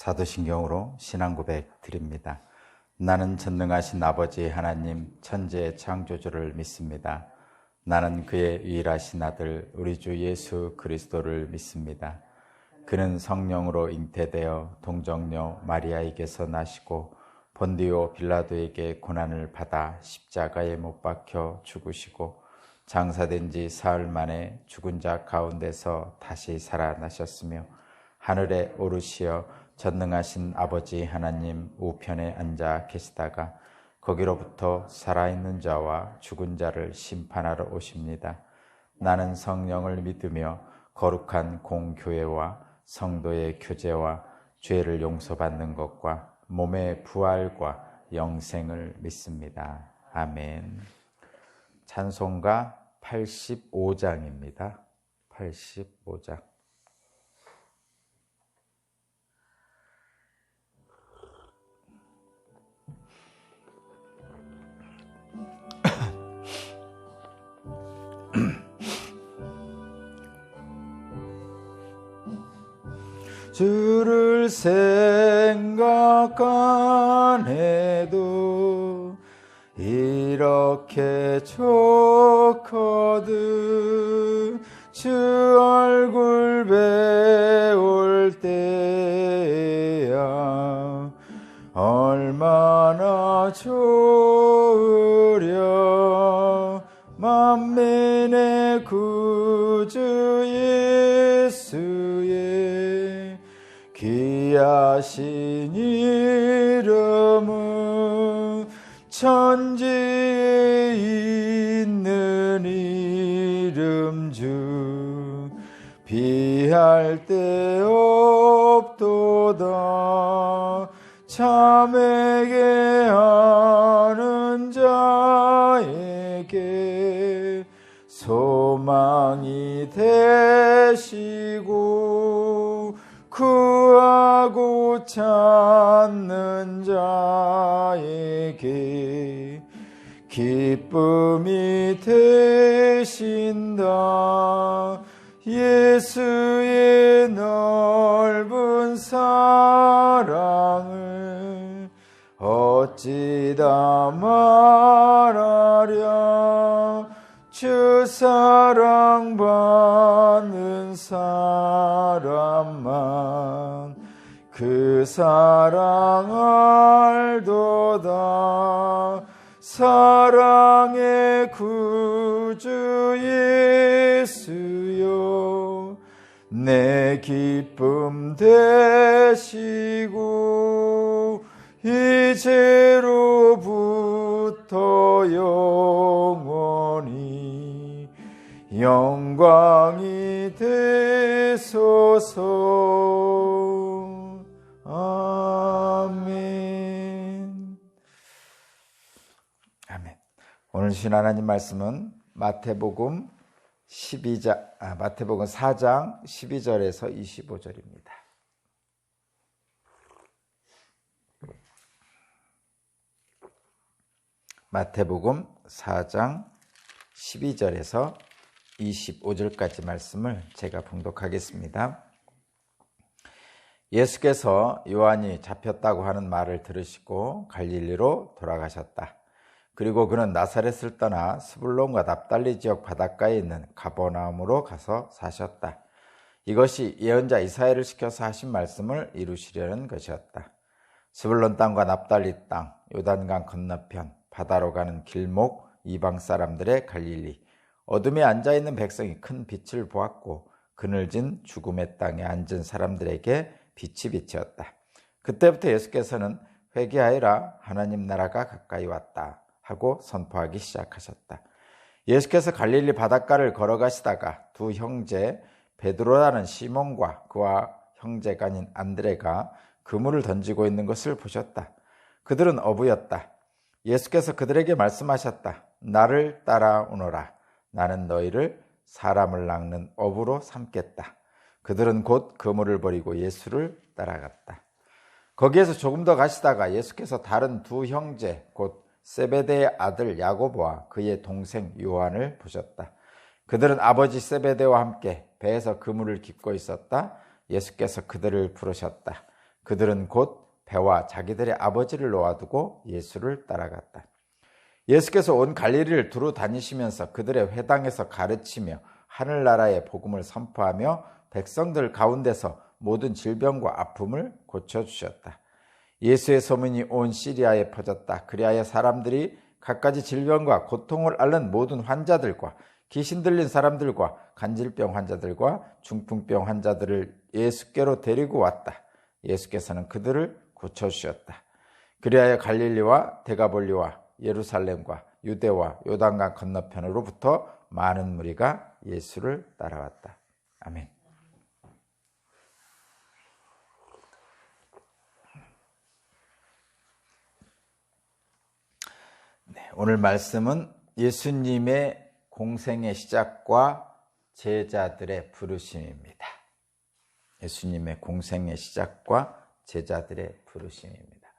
사도신경으로 신앙고백 드립니다. 나는 전능하신 아버지 하나님 천지의 창조주를 믿습니다. 나는 그의 유일하신 아들 우리 주 예수 그리스도를 믿습니다. 그는 성령으로 잉태되어 동정녀 마리아에게서 나시고 본디오 빌라도에게 고난을 받아 십자가에 못 박혀 죽으시고 장사된 지 사흘 만에 죽은 자 가운데서 다시 살아나셨으며 하늘에 오르시어 전능하신 아버지 하나님 우편에 앉아 계시다가 거기로부터 살아있는 자와 죽은 자를 심판하러 오십니다. 나는 성령을 믿으며 거룩한 공교회와 성도의 교제와 죄를 용서받는 것과 몸의 부활과 영생을 믿습니다. 아멘. 찬송가 85장입니다. 85장. 주를 생각 안 해도 이렇게 좋거든. 주 얼굴 배울 때야 얼마나 좋으랴. 만민의 구주 예수의 귀하신 이름은 천지에 있는 이름 중 비할 데 없도다. 참에게 하는 자에게 소망이 되시고 구하고 찾는 자에게 기쁨이 되신다. 예수의 넓은 사랑을 어찌다 말하랴. 주 사랑받는 사람만 그 사랑 알도다. 사랑의 구주 예수여 내 기쁨 되시고 이제로부터 영원히 영광이 되소서. 아멘. 아멘. 오늘 주신 하나님 말씀은 마태복음 4장 12절에서 25절입니다. 마태복음 4장 12절에서 25절까지 말씀을 제가 봉독하겠습니다. 예수께서 요한이 잡혔다고 하는 말을 들으시고 갈릴리로 돌아가셨다. 그리고 그는 나사렛을 떠나 스불론과 납달리 지역 바닷가에 있는 가버나움으로 가서 사셨다. 이것이 예언자 이사야를 시켜서 하신 말씀을 이루시려는 것이었다. 스불론 땅과 납달리 땅, 요단강 건너편, 바다로 가는 길목, 이방 사람들의 갈릴리. 어둠에 앉아있는 백성이 큰 빛을 보았고 그늘진 죽음의 땅에 앉은 사람들에게 빛이 비치었다. 그때부터 예수께서는 회개하여라, 하나님 나라가 가까이 왔다 하고 선포하기 시작하셨다. 예수께서 갈릴리 바닷가를 걸어가시다가 두 형제 베드로라는 시몬과 그와 형제가 아닌 안드레가 그물을 던지고 있는 것을 보셨다. 그들은 어부였다. 예수께서 그들에게 말씀하셨다. 나를 따라오너라. 나는 너희를 사람을 낚는 어부로 삼겠다. 그들은 곧 그물을 버리고 예수를 따라갔다. 거기에서 조금 더 가시다가 예수께서 다른 두 형제 곧 세베대의 아들 야고보와 그의 동생 요한을 보셨다. 그들은 아버지 세베대와 함께 배에서 그물을 깃고 있었다. 예수께서 그들을 부르셨다. 그들은 곧 배와 자기들의 아버지를 놓아두고 예수를 따라갔다. 예수께서 온 갈릴리를 두루 다니시면서 그들의 회당에서 가르치며 하늘나라의 복음을 선포하며 백성들 가운데서 모든 질병과 아픔을 고쳐주셨다. 예수의 소문이 온 시리아에 퍼졌다. 그리하여 사람들이 갖가지 질병과 고통을 앓는 모든 환자들과 귀신 들린 사람들과 간질병 환자들과 중풍병 환자들을 예수께로 데리고 왔다. 예수께서는 그들을 고쳐주셨다. 그리하여 갈릴리와 데가볼리와 예루살렘과 유대와 요단강 건너편으로부터 많은 무리가 예수를 따라왔다. 아멘. 네, 오늘 말씀은 예수님의 공생의 시작과 제자들의 부르심입니다. 예수님의 공생의 시작과 제자들의 부르심입니다.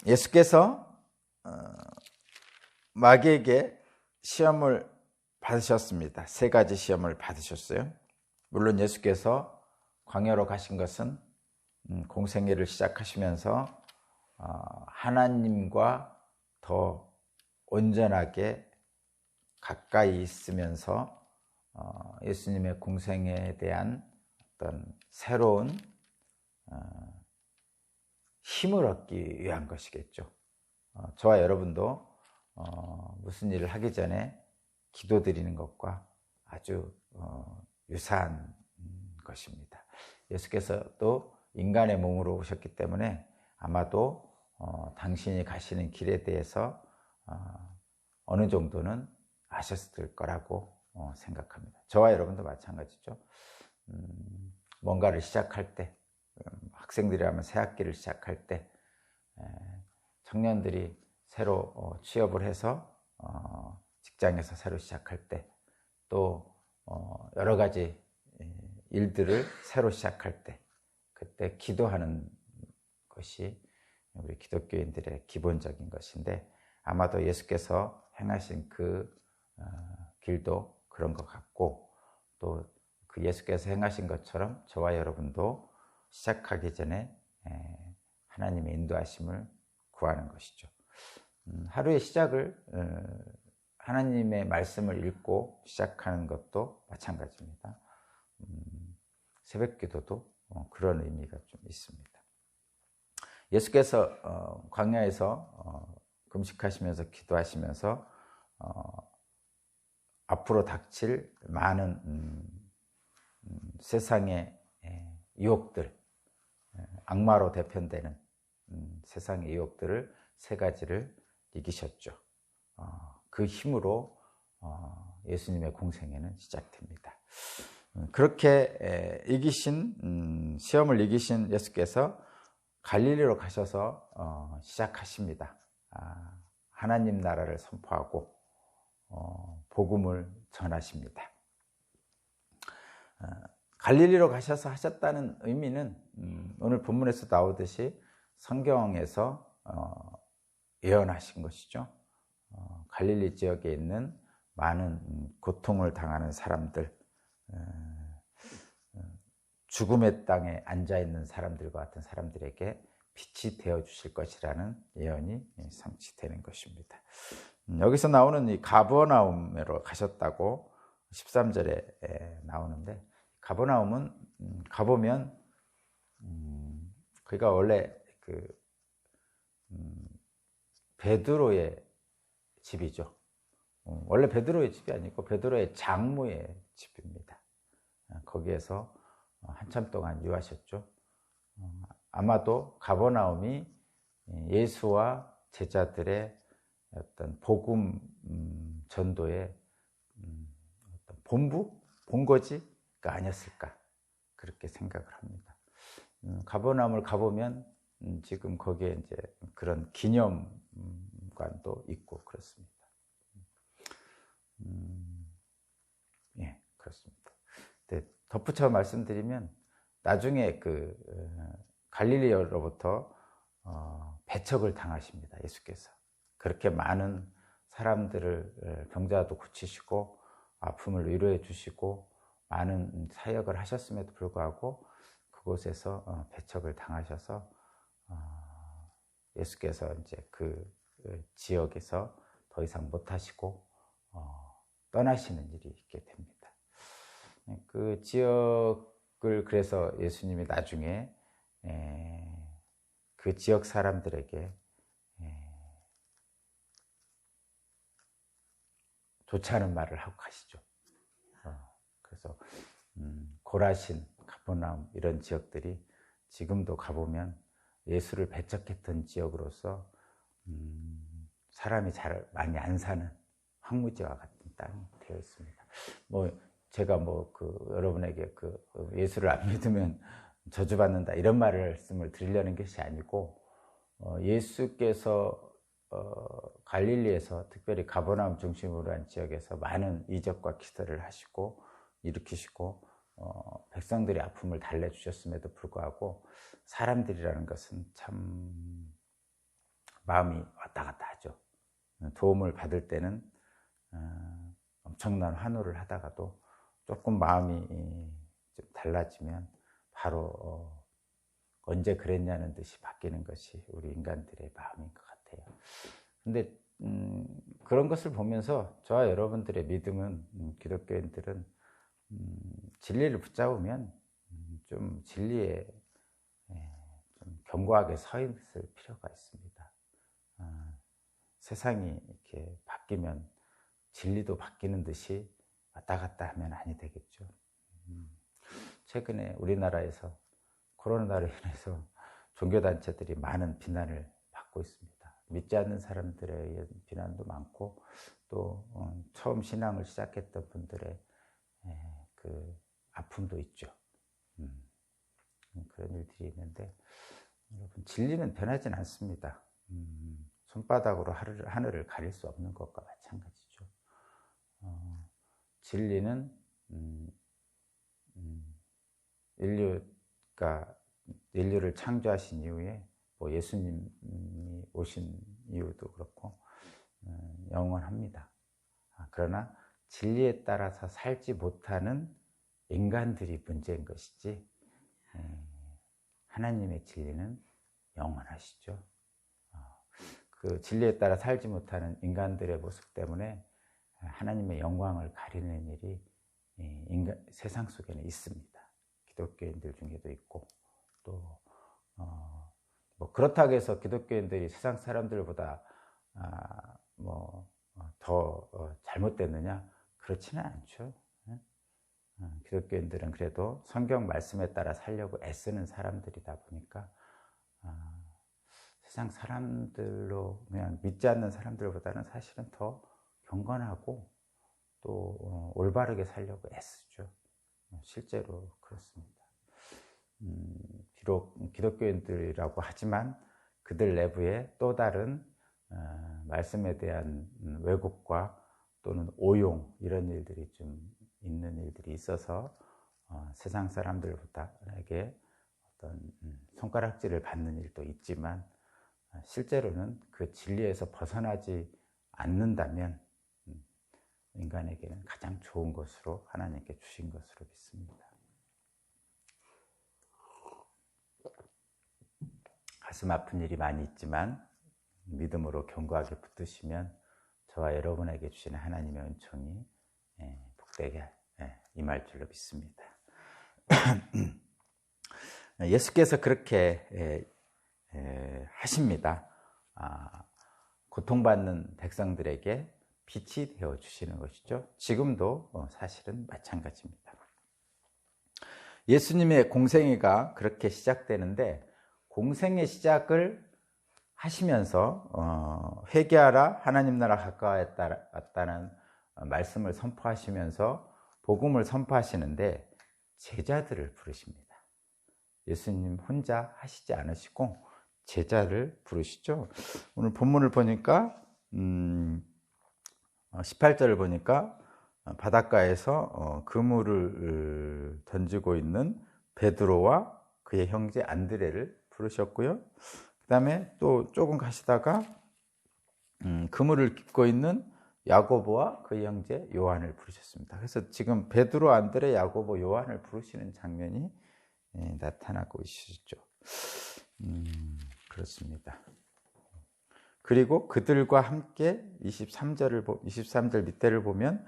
예수께서 마귀에게 시험을 받으셨습니다. 3가지 시험을 받으셨어요. 물론 예수께서 광야로 가신 것은 공생애를 시작하시면서 하나님과 더 온전하게 가까이 있으면서 예수님의 공생애에 대한 어떤 새로운 힘을 얻기 위한 것이겠죠. 저와 여러분도 무슨 일을 하기 전에 기도드리는 것과 아주 유사한 것입니다. 예수께서도 인간의 몸으로 오셨기 때문에 아마도 당신이 가시는 길에 대해서 어느 정도는 아셨을 거라고 생각합니다. 저와 여러분도 마찬가지죠. 뭔가를 시작할 때, 학생들이라면 새 학기를 시작할 때, 청년들이 새로 취업을 해서 직장에서 새로 시작할 때, 또 여러 가지 일들을 새로 시작할 때, 그때 기도하는 것이 우리 기독교인들의 기본적인 것인데, 아마도 예수께서 행하신 그 길도 그런 것 같고, 또 그 예수께서 행하신 것처럼 저와 여러분도 시작하기 전에 하나님의 인도하심을 구하는 것이죠. 하루의 시작을 하나님의 말씀을 읽고 시작하는 것도 마찬가지입니다. 새벽 기도도 그런 의미가 좀 있습니다. 예수께서 광야에서 금식하시면서 기도하시면서 앞으로 닥칠 많은 세상의 유혹들, 악마로 대표되는 세상의 유혹들을 3가지를 이기셨죠. 그 힘으로 예수님의 공생애는 시작됩니다. 그렇게 시험을 이기신 예수께서 갈릴리로 가셔서 시작하십니다. 하나님 나라를 선포하고 복음을 전하십니다. 갈릴리로 가셔서 하셨다는 의미는 오늘 본문에서 나오듯이 성경에서 예언하신 것이죠. 갈릴리 지역에 있는 많은 고통을 당하는 사람들, 죽음의 땅에 앉아있는 사람들과 같은 사람들에게 빛이 되어주실 것이라는 예언이 성취되는 것입니다. 여기서 나오는 이 가버나움으로 가셨다고 13절에 나오는데, 가버나움은 가보면 그가 원래 베드로의 집이죠. 원래 베드로의 집이 아니고 베드로의 장모의 집입니다. 거기에서 한참 동안 유하셨죠. 아마도 가버나움이 예수와 제자들의 어떤 복음 전도의 어떤 본부, 본거지가 아니었을까, 그렇게 생각을 합니다. 가버나움을 가보면 지금 거기에 이제 그런 기념관도 있고 그렇습니다. 예, 그렇습니다. 근데 덧붙여 말씀드리면 나중에 갈릴리로부터 배척을 당하십니다. 예수께서 그렇게 많은 사람들을 병자도 고치시고 아픔을 위로해 주시고 많은 사역을 하셨음에도 불구하고 그곳에서 배척을 당하셔서 예수께서 이제 그 지역에서 더 이상 못하시고 떠나시는 일이 있게 됩니다. 그 지역을 그래서 예수님이 나중에 그 지역 사람들에게 좋지 않은 말을 하고 가시죠. 그래서 고라신, 가버나움 이런 지역들이 지금도 가보면 예수를 배척했던 지역으로서 사람이 잘 많이 안 사는 황무지와 같은 땅이 되어 있습니다. 제가 여러분에게 예수를 안 믿으면 저주받는다 이런 말씀을 드리려는 것이 아니고, 예수께서 갈릴리에서 특별히 가버나움 중심으로 한 지역에서 많은 이적과 기사를 하시고 일으키시고 백성들의 아픔을 달래주셨음에도 불구하고 사람들이라는 것은 참 마음이 왔다 갔다 하죠. 도움을 받을 때는 엄청난 환호를 하다가도 조금 마음이 좀 달라지면 바로 언제 그랬냐는 듯이 바뀌는 것이 우리 인간들의 마음인 것 같아요. 근데 그런 것을 보면서 저와 여러분들의 믿음은, 기독교인들은 진리를 붙잡으면 좀 진리에 좀 견고하게 서 있을 필요가 있습니다. 세상이 이렇게 바뀌면 진리도 바뀌는 듯이 왔다 갔다 하면 아니 되겠죠. 최근에 우리나라에서 코로나로 인해서 종교단체들이 많은 비난을 받고 있습니다. 믿지 않는 사람들에 의한 비난도 많고, 또 처음 신앙을 시작했던 분들의 그 아픔도 있죠. 그런 일들이 있는데, 여러분, 진리는 변하진 않습니다. 손바닥으로 하늘을 가릴 수 없는 것과 마찬가지죠. 진리는 인류를 창조하신 이후에 예수님이 오신 이유도 그렇고 영원합니다. 그러나 진리에 따라서 살지 못하는 인간들이 문제인 것이지, 하나님의 진리는 영원하시죠. 그 진리에 따라 살지 못하는 인간들의 모습 때문에 하나님의 영광을 가리는 일이 세상 속에는 있습니다. 기독교인들 중에도 있고, 또 그렇다고 해서 기독교인들이 세상 사람들보다 더 잘못됐느냐? 그렇지는 않죠. 기독교인들은 그래도 성경 말씀에 따라 살려고 애쓰는 사람들이다 보니까 세상 사람들로 그냥 믿지 않는 사람들보다는 사실은 더 경건하고 또 올바르게 살려고 애쓰죠. 실제로 그렇습니다. 비록 기독교인들이라고 하지만 그들 내부에 또 다른 말씀에 대한 왜곡과 또는 오용, 이런 일들이 좀 있는 일들이 있어서 세상 사람들에게 어떤 손가락질을 받는 일도 있지만, 실제로는 그 진리에서 벗어나지 않는다면 인간에게는 가장 좋은 것으로 하나님께 주신 것으로 믿습니다. 가슴 아픈 일이 많이 있지만 믿음으로 견고하게 붙드시면 저와 여러분에게 주시는 하나님의 은총이 복되게 임할 줄로 믿습니다. 예수께서 그렇게 하십니다. 고통받는 백성들에게 빛이 되어 주시는 것이죠. 지금도 사실은 마찬가지입니다. 예수님의 공생애가 그렇게 시작되는데, 공생의 시작을 하시면서 회개하라, 하나님 나라 가까웠다는 말씀을 선포하시면서 복음을 선포하시는데 제자들을 부르십니다. 예수님 혼자 하시지 않으시고 제자를 부르시죠. 오늘 본문을 보니까 18절을 보니까 바닷가에서 그물을 던지고 있는 베드로와 그의 형제 안드레를 부르셨고요. 그 다음에 또 조금 가시다가 그물을 깃고 있는 야고보와 그의 형제 요한을 부르셨습니다. 그래서 지금 베드로, 안드레, 야고보, 요한을 부르시는 장면이 나타나고 있죠. 그렇습니다. 그리고 그들과 함께 23절 밑에를 보면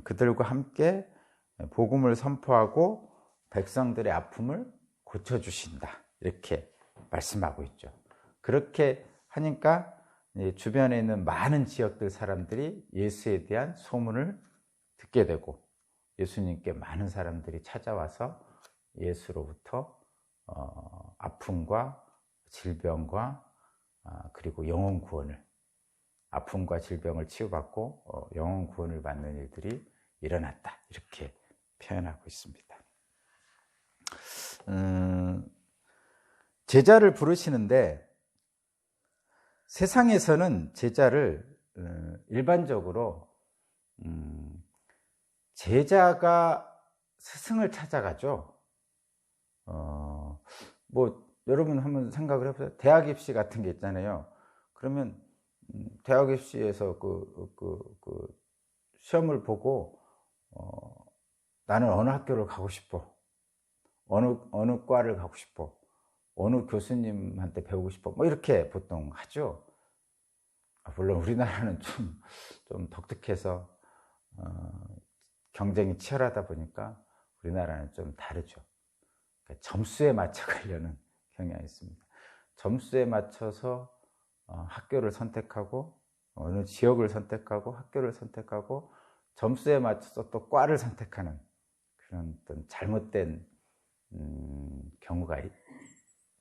그들과 함께 복음을 선포하고 백성들의 아픔을 고쳐주신다. 이렇게 말씀하고 있죠. 그렇게 하니까 주변에 있는 많은 지역들 사람들이 예수에 대한 소문을 듣게 되고 예수님께 많은 사람들이 찾아와서 예수로부터 아픔과 질병과 그리고 영혼 구원을, 아픔과 질병을 치유받고 영혼 구원을 받는 일들이 일어났다. 이렇게 표현하고 있습니다. 제자를 부르시는데 세상에서는 제자를 일반적으로 제자가 스승을 찾아가죠. 뭐 여러분 한번 생각을 해보세요. 대학 입시 같은 게 있잖아요. 그러면 대학 입시에서 그 시험을 보고 나는 어느 학교를 가고 싶어, 어느 과를 가고 싶어, 어느 교수님한테 배우고 싶어, 뭐 이렇게 보통 하죠. 물론 우리나라는 좀 독특해서 경쟁이 치열하다 보니까 우리나라는 좀 다르죠. 그러니까 점수에 맞춰 가려는 경향이 있습니다. 점수에 맞춰서 학교를 선택하고 어느 지역을 선택하고 학교를 선택하고 점수에 맞춰서 또 과를 선택하는 그런 어떤 잘못된 경우가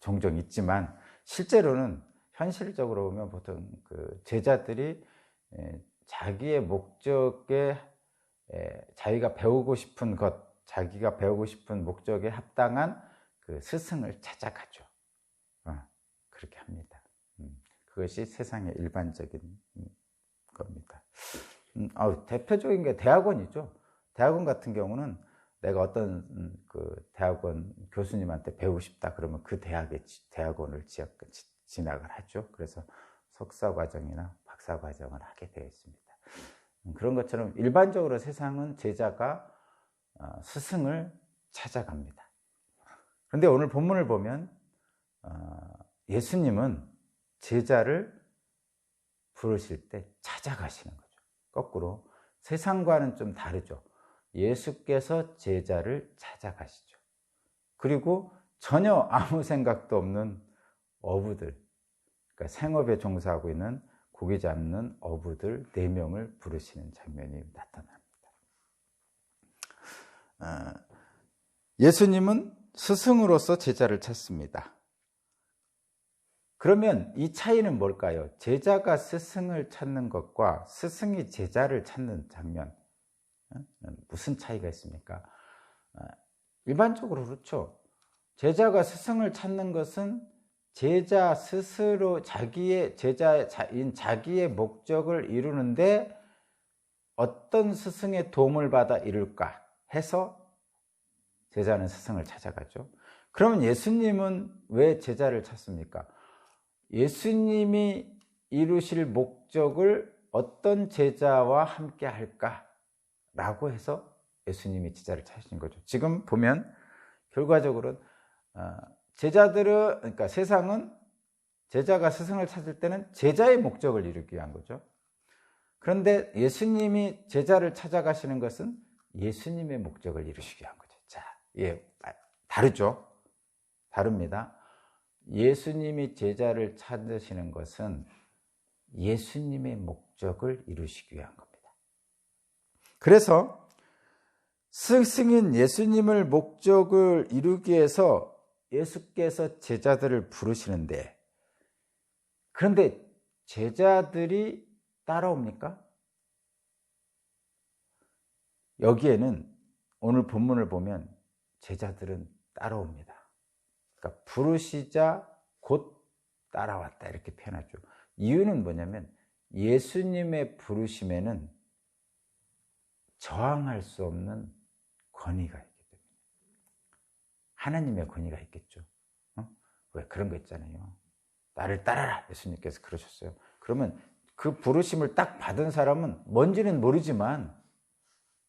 종종 있지만 실제로는 현실적으로 보면 보통 그 제자들이 자기의 목적에 자기가 배우고 싶은 것, 자기가 배우고 싶은 목적에 합당한 그 스승을 찾아가죠. 그렇게 합니다. 그것이 세상의 일반적인 겁니다. 대표적인 게 대학원이죠. 대학원 같은 경우는 내가 어떤 그 대학원 교수님한테 배우고 싶다 그러면 그 대학원을 진학을 하죠. 그래서 석사 과정이나 박사 과정을 하게 되어 있습니다. 그런 것처럼 일반적으로 세상은 제자가 스승을 찾아갑니다. 그런데 오늘 본문을 보면 예수님은 제자를 부르실 때 찾아가시는 거죠. 거꾸로 세상과는 좀 다르죠. 예수께서 제자를 찾아가시죠. 그리고 전혀 아무 생각도 없는 어부들, 그러니까 생업에 종사하고 있는 고기 잡는 어부들 4명을 부르시는 장면이 나타납니다. 예수님은 스승으로서 제자를 찾습니다. 그러면 이 차이는 뭘까요? 제자가 스승을 찾는 것과 스승이 제자를 찾는 장면, 무슨 차이가 있습니까? 일반적으로 그렇죠. 제자가 스승을 찾는 것은 제자 스스로 자기의 제자인 자기의 목적을 이루는데 어떤 스승의 도움을 받아 이룰까 해서 제자는 스승을 찾아가죠. 그러면 예수님은 왜 제자를 찾습니까? 예수님이 이루실 목적을 어떤 제자와 함께 할까라고 해서 예수님이 제자를 찾으신 거죠. 지금 보면 결과적으로 제자들은, 그러니까 세상은 제자가 스승을 찾을 때는 제자의 목적을 이루기 위한 거죠. 그런데 예수님이 제자를 찾아가시는 것은 예수님의 목적을 이루시기 위한 거죠. 자, 다르죠? 다릅니다. 예수님이 제자를 찾으시는 것은 예수님의 목적을 이루시기 위한 겁니다. 그래서 스승인 예수님을 목적을 이루기 위해서 예수께서 제자들을 부르시는데, 그런데 제자들이 따라옵니까? 여기에는 오늘 본문을 보면 제자들은 따라옵니다. 그러니까 부르시자 곧 따라왔다 이렇게 표현하죠. 이유는 뭐냐면 예수님의 부르심에는 저항할 수 없는 권위가 있기 때문에. 하나님의 권위가 있겠죠. 왜 그런 거 있잖아요. 나를 따라라 예수님께서 그러셨어요. 그러면 그 부르심을 딱 받은 사람은 뭔지는 모르지만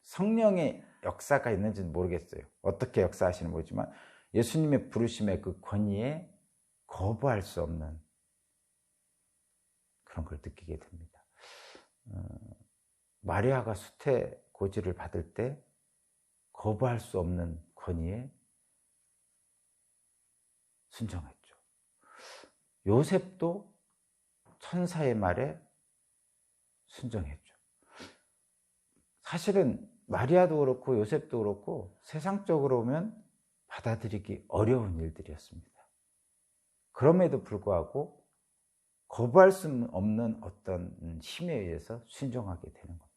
성령의 역사가 있는지는 모르겠어요. 어떻게 역사하시는지 모르지만 예수님의 부르심의 그 권위에 거부할 수 없는 그런 걸 느끼게 됩니다. 마리아가 수태 고지를 받을 때 거부할 수 없는 권위에 순종했죠. 요셉도 천사의 말에 순종했죠. 사실은 마리아도 그렇고 요셉도 그렇고 세상적으로 보면 받아들이기 어려운 일들이었습니다. 그럼에도 불구하고 거부할 수 없는 어떤 힘에 의해서 순종하게 되는 겁니다.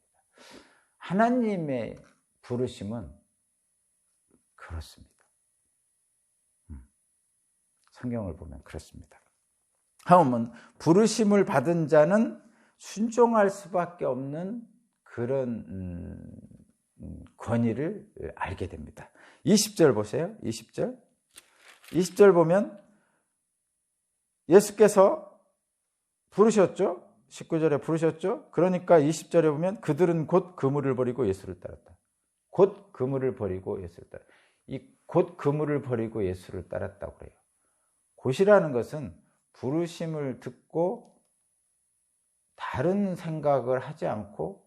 하나님의 부르심은 그렇습니다. 성경을 보면 그렇습니다. 하면 부르심을 받은 자는 순종할 수밖에 없는 그런 권위를 알게 됩니다. 20절 보세요. 20절 보면 예수께서 부르셨죠. 19절에 부르셨죠. 그러니까 20절에 보면 그들은 곧 그물을 버리고 예수를 따랐다. 곧 그물을 버리고 예수를 따랐다. 이 곧 그물을 버리고 예수를 따랐다고 그래요. 곧이라는 것은 부르심을 듣고 다른 생각을 하지 않고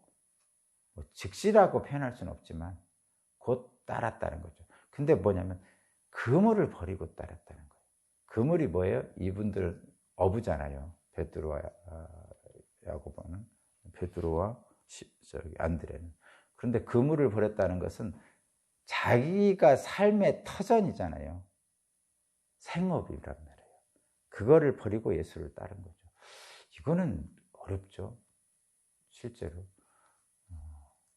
즉시라고 표현할 수는 없지만 곧 따랐다는 거죠. 근데 뭐냐면 그물을 버리고 따랐다는 거예요. 그물이 뭐예요? 이분들 어부잖아요. 베드로와 야고보는, 베드로와 안드레는. 그런데 그물을 버렸다는 것은 자기가 삶의 터전이잖아요. 생업이란 말이에요. 그거를 버리고 예수를 따른 거죠. 이거는 어렵죠. 실제로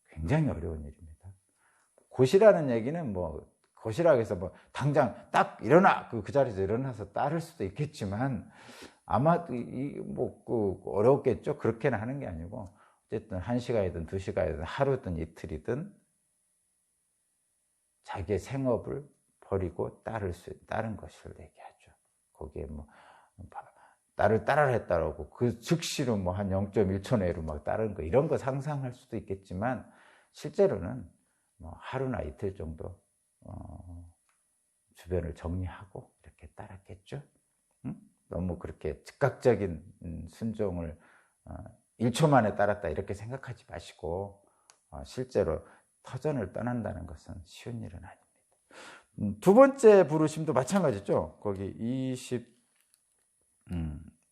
굉장히 어려운 일입니다. 곧이라는 얘기는 뭐 곧이라고 해서 뭐 당장 딱 일어나 그 자리에서 일어나서 따를 수도 있겠지만 아마 어렵겠죠. 그렇게는 하는 게 아니고 어쨌든 1시간이든 2시간이든 하루든 이틀이든 자기의 생업을 버리고 따른 것을 얘기하죠. 거기에 뭐 나를 따르라 했다라고 그 즉시로 뭐 한 0.1초 내로 막 따르는 거 이런 거 상상할 수도 있겠지만 실제로는 뭐 하루나 이틀 정도 주변을 정리하고 이렇게 따랐겠죠. 너무 그렇게 즉각적인 순종을 1초 만에 따랐다 이렇게 생각하지 마시고 실제로 터전을 떠난다는 것은 쉬운 일은 아닙니다. 두 번째 부르심도 마찬가지죠. 거기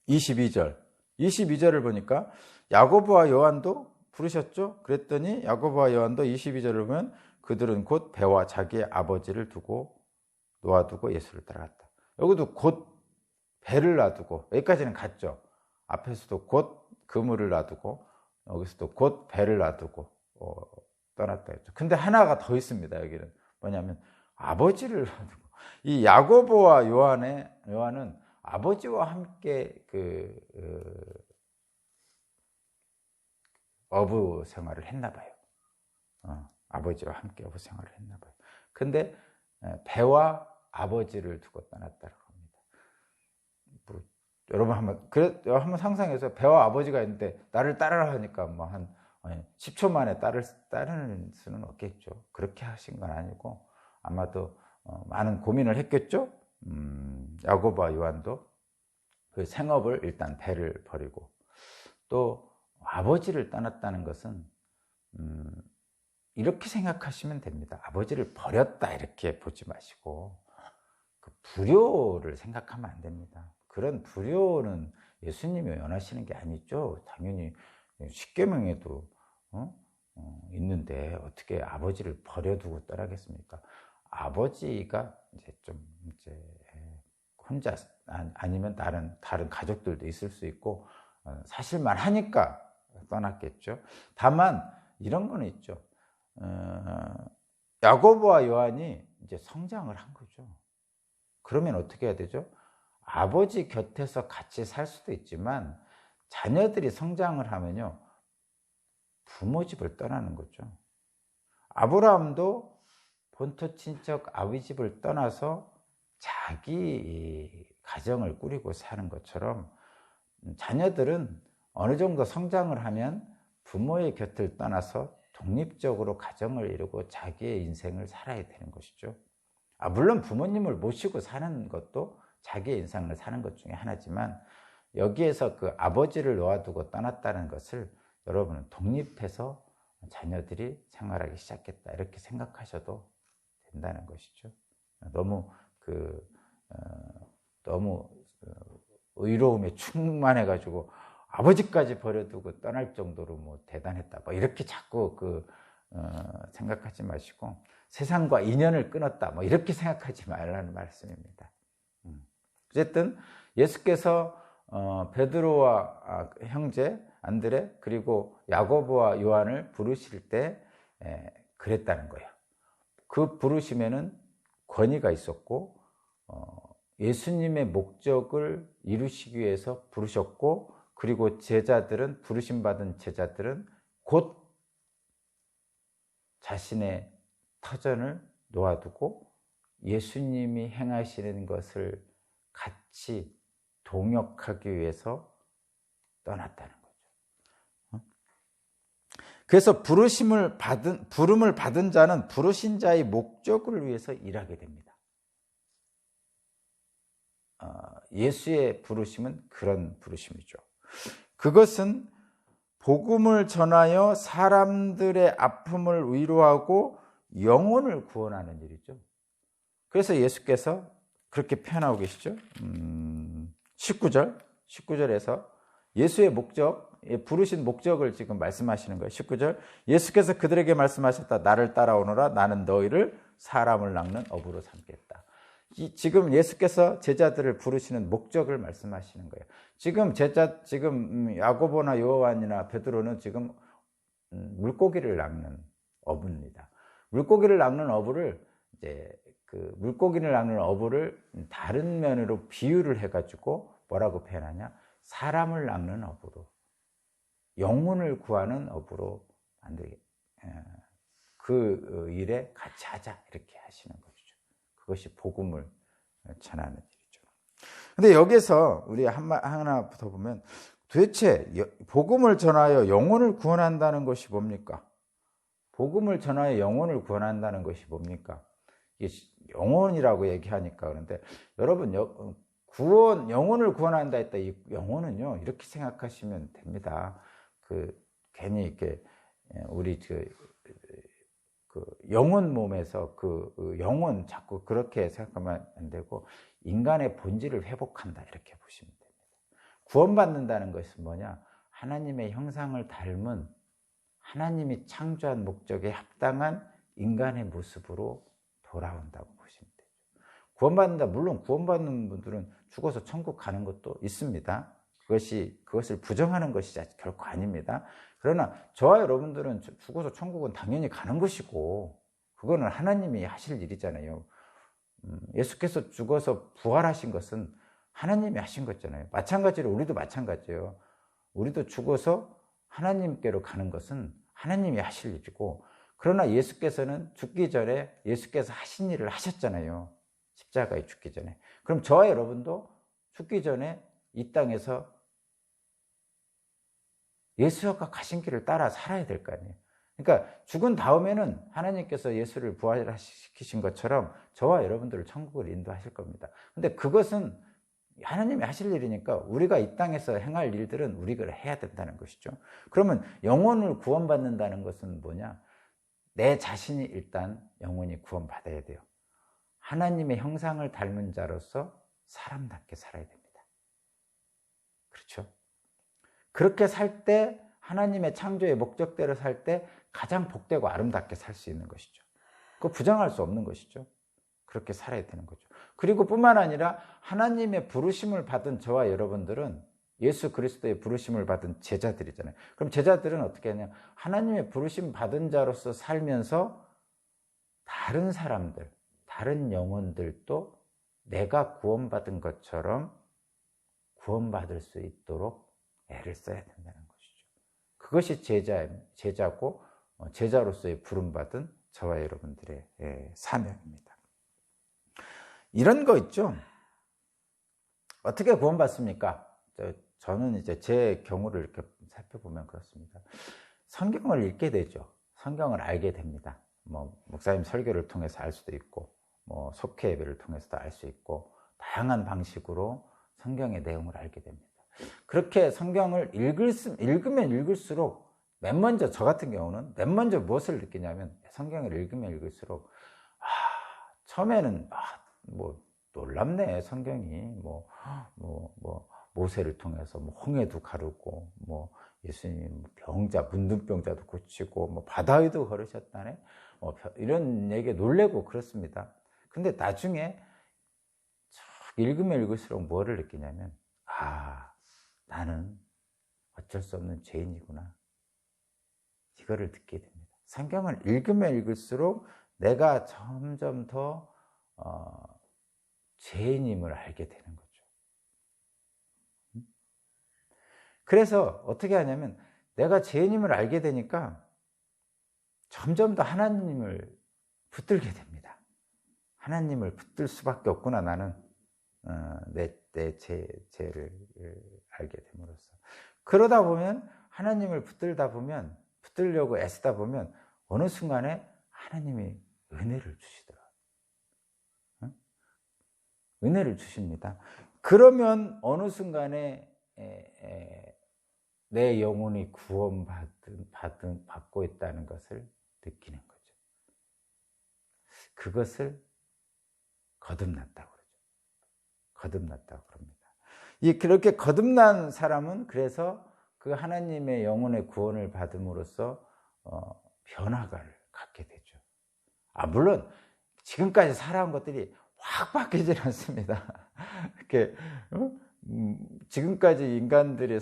22절을 보니까 야고보와 요한도 부르셨죠. 그랬더니 야고보와 요한도 22절을 보면 그들은 곧 배와 자기의 아버지를 놓아두고 예수를 따라갔다. 여기도 곧 배를 놔두고, 여기까지는 갔죠. 앞에서도 곧 그물을 놔두고 여기서도 곧 배를 놔두고 떠났다 했죠. 근데 하나가 더 있습니다. 여기는 뭐냐면 아버지를 놔두고, 이 야고보와 요한은 아버지와 함께 어부 생활을 했나 봐요. 아버지와 함께 어부 생활을 했나 봐요. 근데 배와 아버지를 두고 떠났다고 합니다. 뭐, 여러분 한번 상상해서 배와 아버지가 있는데 나를 따르라 하니까 뭐 한 10초 만에 따르는 수는 없겠죠. 그렇게 하신 건 아니고 아마도 많은 고민을 했겠죠. 야고보와 요한도 그 생업을 일단 배를 버리고 또 아버지를 떠났다는 것은 이렇게 생각하시면 됩니다. 아버지를 버렸다 이렇게 보지 마시고 그 불효를 생각하면 안 됩니다. 그런 불효는 예수님이 원하시는 게 아니죠. 당연히 십계명에도 있는데 어떻게 아버지를 버려두고 떠나겠습니까? 아버지가 이제 혼자 아니면 다른 가족들도 있을 수 있고 사실만 하니까 떠났겠죠. 다만 이런 거는 있죠. 야고보와 요한이 이제 성장을 한 거죠. 그러면 어떻게 해야 되죠? 아버지 곁에서 같이 살 수도 있지만 자녀들이 성장을 하면요 부모 집을 떠나는 거죠. 아브라함도 본토 친척 아비 집을 떠나서 자기 가정을 꾸리고 사는 것처럼 자녀들은 어느 정도 성장을 하면 부모의 곁을 떠나서 독립적으로 가정을 이루고 자기의 인생을 살아야 되는 것이죠. 물론 부모님을 모시고 사는 것도 자기의 인생을 사는 것 중에 하나지만, 여기에서 그 아버지를 놓아두고 떠났다는 것을 여러분은 독립해서 자녀들이 생활하기 시작했다, 이렇게 생각하셔도 된다는 것이죠. 너무 너무 의로움에 충만해가지고 아버지까지 버려두고 떠날 정도로 뭐 대단했다, 뭐 이렇게 자꾸 생각하지 마시고, 세상과 인연을 끊었다, 뭐 이렇게 생각하지 말라는 말씀입니다. 어쨌든 예수께서 베드로와 형제 안드레, 그리고 야고보와 요한을 부르실 때 그랬다는 거예요. 그 부르심에는 권위가 있었고, 예수님의 목적을 이루시기 위해서 부르셨고, 그리고 제자들은, 부르심 받은 제자들은 곧 자신의 터전을 놓아두고 예수님이 행하시는 것을 같이 동역하기 위해서 떠났다는 거죠. 그래서 부름을 받은 자는 부르신 자의 목적을 위해서 일하게 됩니다. 예수의 부르심은 그런 부르심이죠. 그것은 복음을 전하여 사람들의 아픔을 위로하고 영혼을 구원하는 일이죠. 그래서 예수께서 그렇게 표현하고 계시죠. 19절에서 예수의 목적, 부르신 목적을 지금 말씀하시는 거예요. 19절, 예수께서 그들에게 말씀하셨다. 나를 따라오너라. 나는 너희를 사람을 낚는 어부로 삼겠다. 지금 예수께서 제자들을 부르시는 목적을 말씀하시는 거예요. 지금 야고보나 요한이나 베드로는 지금 물고기를 낚는 어부입니다. 물고기를 낚는 어부를 다른 면으로 비유를 해가지고 뭐라고 표현하냐? 사람을 낚는 어부로, 영혼을 구하는 어부로 만들게, 그 일에 같이 하자, 이렇게 하시는 것이죠. 그것이 복음을 전하는 일이죠. 근데 여기서 우리 하나 더 보면, 도대체 복음을 전하여 영혼을 구원한다는 것이 뭡니까? 복음을 전하여 영혼을 구원한다는 것이 뭡니까? 이게 영혼이라고 얘기하니까 그런데, 여러분, 영혼을 구원한다 했다. 이 영혼은요, 이렇게 생각하시면 됩니다. 괜히 이렇게 우리 영혼 몸에서 영혼 자꾸 그렇게 생각하면 안 되고, 인간의 본질을 회복한다, 이렇게 보시면 됩니다. 구원받는다는 것은 뭐냐? 하나님의 형상을 닮은, 하나님이 창조한 목적에 합당한 인간의 모습으로 돌아온다고 보시면 되죠. 구원받는다, 물론 구원받는 분들은 죽어서 천국 가는 것도 있습니다. 그것을 부정하는 것이 결코 아닙니다. 그러나 저와 여러분들은 죽어서 천국은 당연히 가는 것이고, 그거는 하나님이 하실 일이잖아요. 예수께서 죽어서 부활하신 것은 하나님이 하신 거잖아요. 마찬가지로 우리도 마찬가지예요. 우리도 죽어서 하나님께로 가는 것은 하나님이 하실 일이고, 그러나 예수께서는 죽기 전에 예수께서 하신 일을 하셨잖아요. 십자가에 죽기 전에. 그럼 저와 여러분도 죽기 전에 이 땅에서 예수가 가신 길을 따라 살아야 될 거 아니에요. 그러니까 죽은 다음에는 하나님께서 예수를 부활시키신 것처럼 저와 여러분들을 천국을 인도하실 겁니다. 근데 그것은 하나님이 하실 일이니까 우리가 이 땅에서 행할 일들은 우리가 해야 된다는 것이죠. 그러면 영혼을 구원받는다는 것은 뭐냐? 내 자신이 일단 영혼이 구원받아야 돼요. 하나님의 형상을 닮은 자로서 사람답게 살아야 됩니다. 그렇죠? 그렇게 살 때, 하나님의 창조의 목적대로 살 때 가장 복되고 아름답게 살 수 있는 것이죠. 그거 부정할 수 없는 것이죠. 그렇게 살아야 되는 거죠. 그리고 뿐만 아니라 하나님의 부르심을 받은 저와 여러분들은 예수 그리스도의 부르심을 받은 제자들이잖아요. 그럼 제자들은 어떻게 하냐? 하나님의 부르심 받은 자로서 살면서 다른 사람들, 다른 영혼들도 내가 구원받은 것처럼 구원받을 수 있도록 애를 써야 된다는 것이죠. 그것이 제자고, 제자로서의 부름받은 저와 여러분들의 사명입니다. 이런 거 있죠. 어떻게 구원받습니까? 저는 이제 제 경우를 이렇게 살펴보면 그렇습니다. 성경을 읽게 되죠. 성경을 알게 됩니다. 목사님 설교를 통해서 알 수도 있고, 뭐 속회 예배를 통해서도 알 수 있고 다양한 방식으로 성경의 내용을 알게 됩니다. 그렇게 성경을 읽으면 읽을수록 맨 먼저 저 같은 경우는 맨 먼저 무엇을 느끼냐면 성경을 읽으면 읽을수록 처음에는 뭐 놀랍네 성경이 모세를 통해서 뭐 홍해도 가르고 뭐 예수님 병자 문둥병자도 고치고 뭐 바다 위도 걸으셨다네 이런 얘기에 놀래고 그렇습니다. 근데 나중에 읽으면 읽을수록 뭐를 느끼냐면 나는 어쩔 수 없는 죄인이구나 이거를 듣게 됩니다. 성경을 읽으면 읽을수록 내가 점점 더 죄인임을 알게 되는 거죠. 그래서 어떻게 하냐면 내가 죄인임을 알게 되니까 점점 더 하나님을 붙들게 됩니다. 하나님을 붙들 수밖에 없구나 나는 내 죄를 알게 됨으로써. 그러다 보면 하나님을 붙들려고 애쓰다 보면 어느 순간에 하나님이 은혜를 주시더라고요. 은혜를 주십니다. 그러면 어느 순간에 내 영혼이 구원받고 있다는 것을 느끼는 거죠. 그것을 거듭났다고 그러죠. 거듭났다고 그럽니다. 그렇게 거듭난 사람은 그래서 그 하나님의 영혼의 구원을 받음으로써 변화를 갖게 되죠. 물론 지금까지 살아온 것들이 확 바뀌질 않습니다. 이렇게 지금까지 인간들이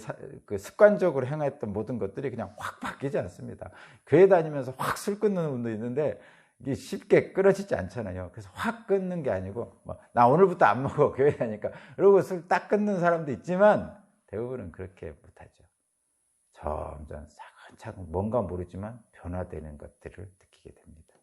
습관적으로 행했던 모든 것들이 그냥 확 바뀌지 않습니다. 교회 다니면서 확 술 끊는 분도 있는데 이게 쉽게 끊어지지 않잖아요. 그래서 확 끊는 게 아니고 나 오늘부터 안 먹어 교회 다니까 그러고 술 딱 끊는 사람도 있지만 대부분은 그렇게 못하죠. 점점 차근차근 뭔가 모르지만 변화되는 것들을 느끼게 됩니다.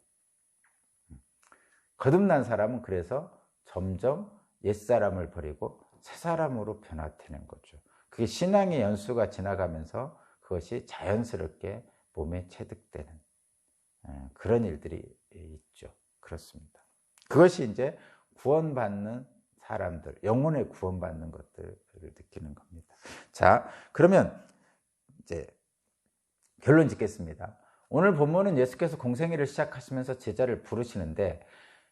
거듭난 사람은 그래서 점점 옛사람을 버리고 새사람으로 변화되는 거죠. 그게 신앙의 연수가 지나가면서 그것이 자연스럽게 몸에 체득되는 그런 일들이 있죠. 그렇습니다. 그것이 이제 구원받는 사람들, 영혼의 구원받는 것들을 느끼는 겁니다. 자, 그러면 이제 결론 짓겠습니다. 오늘 본문은 예수께서 공생애를 시작하시면서 제자를 부르시는데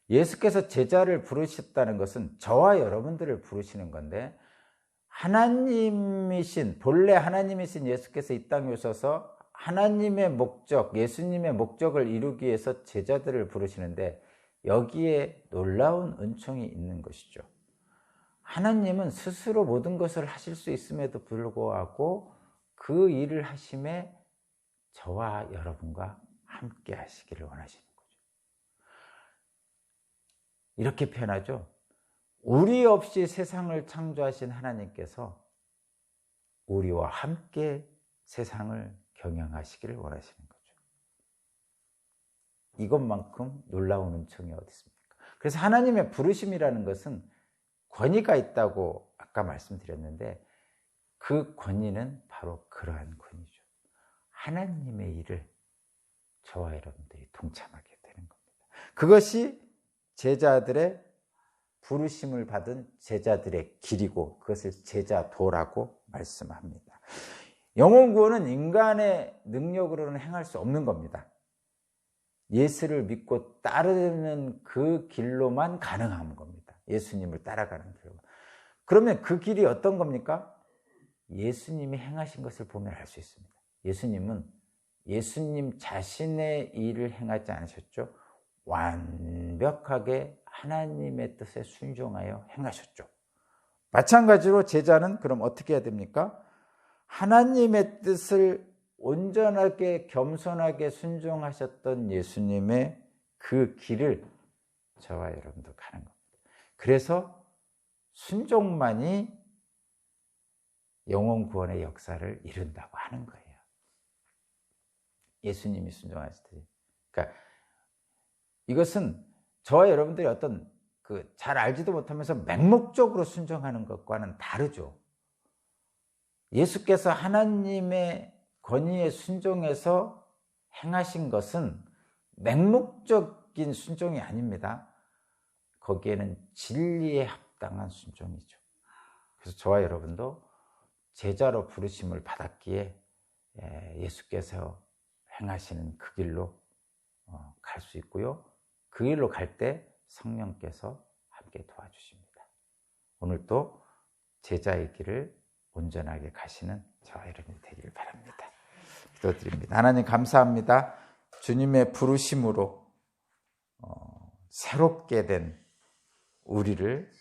예수께서 제자를 부르셨다는 것은 저와 여러분들을 부르시는 건데 본래 하나님이신 예수께서 이 땅에 오셔서 하나님의 목적, 예수님의 목적을 이루기 위해서 제자들을 부르시는데 여기에 놀라운 은총이 있는 것이죠. 하나님은 스스로 모든 것을 하실 수 있음에도 불구하고 그 일을 하심에 저와 여러분과 함께 하시기를 원하시는 거죠. 이렇게 표현하죠. 우리 없이 세상을 창조하신 하나님께서 우리와 함께 세상을 경영하시기를 원하시는 거죠. 이것만큼 놀라운 은총이 어디 있습니까? 그래서 하나님의 부르심이라는 것은 권위가 있다고 아까 말씀드렸는데 그 권위는 바로 그러한 권위죠. 하나님의 일을 저와 여러분들이 동참하게 되는 겁니다. 그것이 제자들의 부르심을 받은 제자들의 길이고 그것을 제자도라고 말씀합니다. 영혼 구원은 인간의 능력으로는 행할 수 없는 겁니다. 예수를 믿고 따르는 그 길로만 가능한 겁니다. 예수님을 따라가는 길로. 그러면 그 길이 어떤 겁니까? 예수님이 행하신 것을 보면 알 수 있습니다. 예수님은 예수님 자신의 일을 행하지 않으셨죠. 완벽하게 하나님의 뜻에 순종하여 행하셨죠. 마찬가지로 제자는 그럼 어떻게 해야 됩니까? 하나님의 뜻을 온전하게 겸손하게 순종하셨던 예수님의 그 길을 저와 여러분도 가는 겁니다. 그래서 순종만이 영혼 구원의 역사를 이룬다고 하는 거예요. 예수님이 순종하시듯이. 그러니까 이것은 저와 여러분들이 어떤 잘 알지도 못하면서 맹목적으로 순종하는 것과는 다르죠. 예수께서 하나님의 권위에 순종해서 행하신 것은 맹목적인 순종이 아닙니다. 거기에는 진리에 합당한 순종이죠. 그래서 저와 여러분도 제자로 부르심을 받았기에 예수께서 행하시는 그 길로 갈 수 있고요. 그 길로 갈 때 성령께서 함께 도와주십니다. 오늘도 제자의 길을 온전하게 가시는 저와 여러분이 되기를 바랍니다. 기도드립니다. 하나님 감사합니다. 주님의 부르심으로 새롭게 된 우리를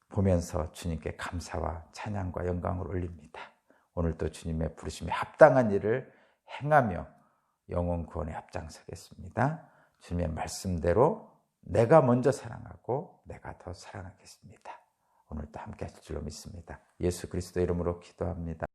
보면서 주님께 감사와 찬양과 영광을 올립니다. 오늘도 주님의 부르심에 합당한 일을 행하며 영혼 구원에 앞장서겠습니다. 주님의 말씀대로 내가 먼저 사랑하고 내가 더 사랑하겠습니다. 오늘도 함께 하실 줄로 믿습니다. 예수 그리스도 이름으로 기도합니다.